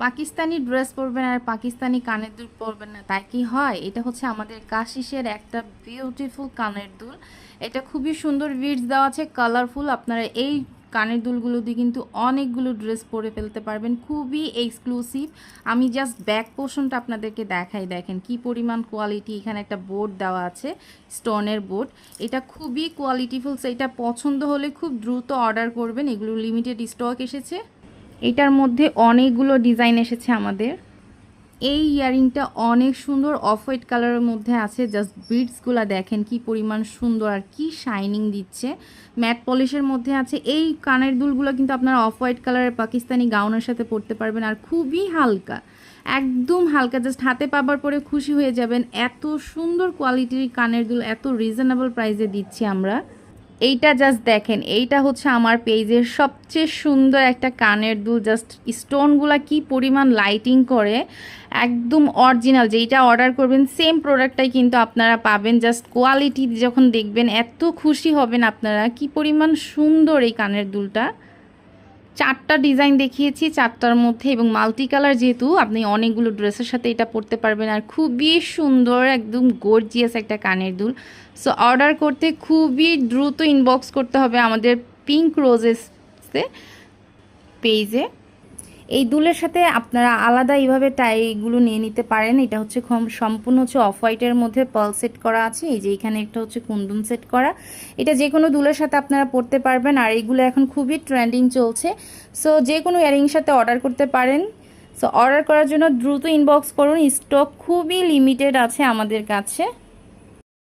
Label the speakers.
Speaker 1: Pakistani dress পরবেন আর পাকিস্তানি কানের দুল পরবেন না, তাই কি হয়? এটা হচ্ছে আমাদের কাশিসের একটা বিউটিফুল কানের দুল। এটা খুবই সুন্দর বিটস দেওয়া আছে, কালারফুল। আপনারা এই কানের দুলগুলো দিয়ে কিন্তু অনেকগুলো ড্রেস পরে ফেলতে পারবেন, খুবই এক্সক্লুসিভ। আমি জাস্ট ব্যাক পোর্শনটা আপনাদেরকে দেখাই, দেখেন কি পরিমাণ কোয়ালিটি। এখানে একটা বোর্ড দেওয়া আছে, স্টোনের বোর্ড। এটা খুবই কোয়ালিটিফুল। এটা পছন্দ হলে খুব দ্রুত অর্ডার করবেন, এগুলো লিমিটেড স্টক এসেছে। এটার মধ্যে অনেকগুলো ডিজাইন এসেছে আমাদের। এই ইয়ারিংটা অনেক সুন্দর, অফ হোয়াইট কালারের মধ্যে আছে। জাস্ট বিডসগুলো দেখেন কি পরিমাণ সুন্দর আর কি শাইনিং দিচ্ছে, ম্যাট পলিশের মধ্যে আছে। এই কানের দুলগুলো কিন্তু আপনারা অফ হোয়াইট কালারের পাকিস্তানি গাউনের সাথে পরতে পারবেন, আর খুবই হালকা, একদম হালকা। জাস্ট হাতে পাবার পরে খুশি হয়ে যাবেন, এত সুন্দর কোয়ালিটির কানের দুল এত রিজনেবল প্রাইসে দিচ্ছি আমরা। এইটা জাস্ট দেখেন, এইটা হচ্ছে আমার পেজের সবচেয়ে সুন্দর একটা কানের দুল। জাস্ট স্টোনগুলা কি পরিমাণ লাইটিং করে, একদম অরিজিনাল। যেইটা অর্ডার করবেন সেম প্রোডাক্টটাই কিন্তু আপনারা পাবেন। জাস্ট কোয়ালিটি যখন দেখবেন এত খুশি হবেন আপনারা, কি পরিমাণ সুন্দর এই কানের দুলটা। চারটা ডিজাইন দেখিয়েছি, চারটার মধ্যে, এবং মাল্টি কালার, যেহেতু আপনি অনেকগুলো ড্রেসের সাথে এটা পরতে পারবেন। আর খুবই সুন্দর, একদম গর্জিয়াস একটা কানের দুল। সো অর্ডার করতে খুবই দ্রুত ইনবক্স করতে হবে আমাদের পিঙ্ক রোজেসে পেজে। এই দুলের সাথে আপনারা আলাদা এইভাবে টাইগুলো নিয়ে নিতে পারেন। এটা হচ্ছে সম্পূর্ণ হচ্ছে অফ হোয়াইটের মধ্যে পার্ল সেট করা আছে। এই যে এখানে একটা হচ্ছে কুন্দন সেট করা, এটা যে কোনো দুলের সাথে আপনারা পরতে পারবেন। আর এইগুলো এখন খুবই ট্রেন্ডিং চলছে। সো যে কোনো ইয়ারিংয়ের সাথে অর্ডার করতে পারেন। সো অর্ডার করার জন্য দ্রুত ইনবক্স করুন, স্টক খুবই লিমিটেড আছে আমাদের কাছে।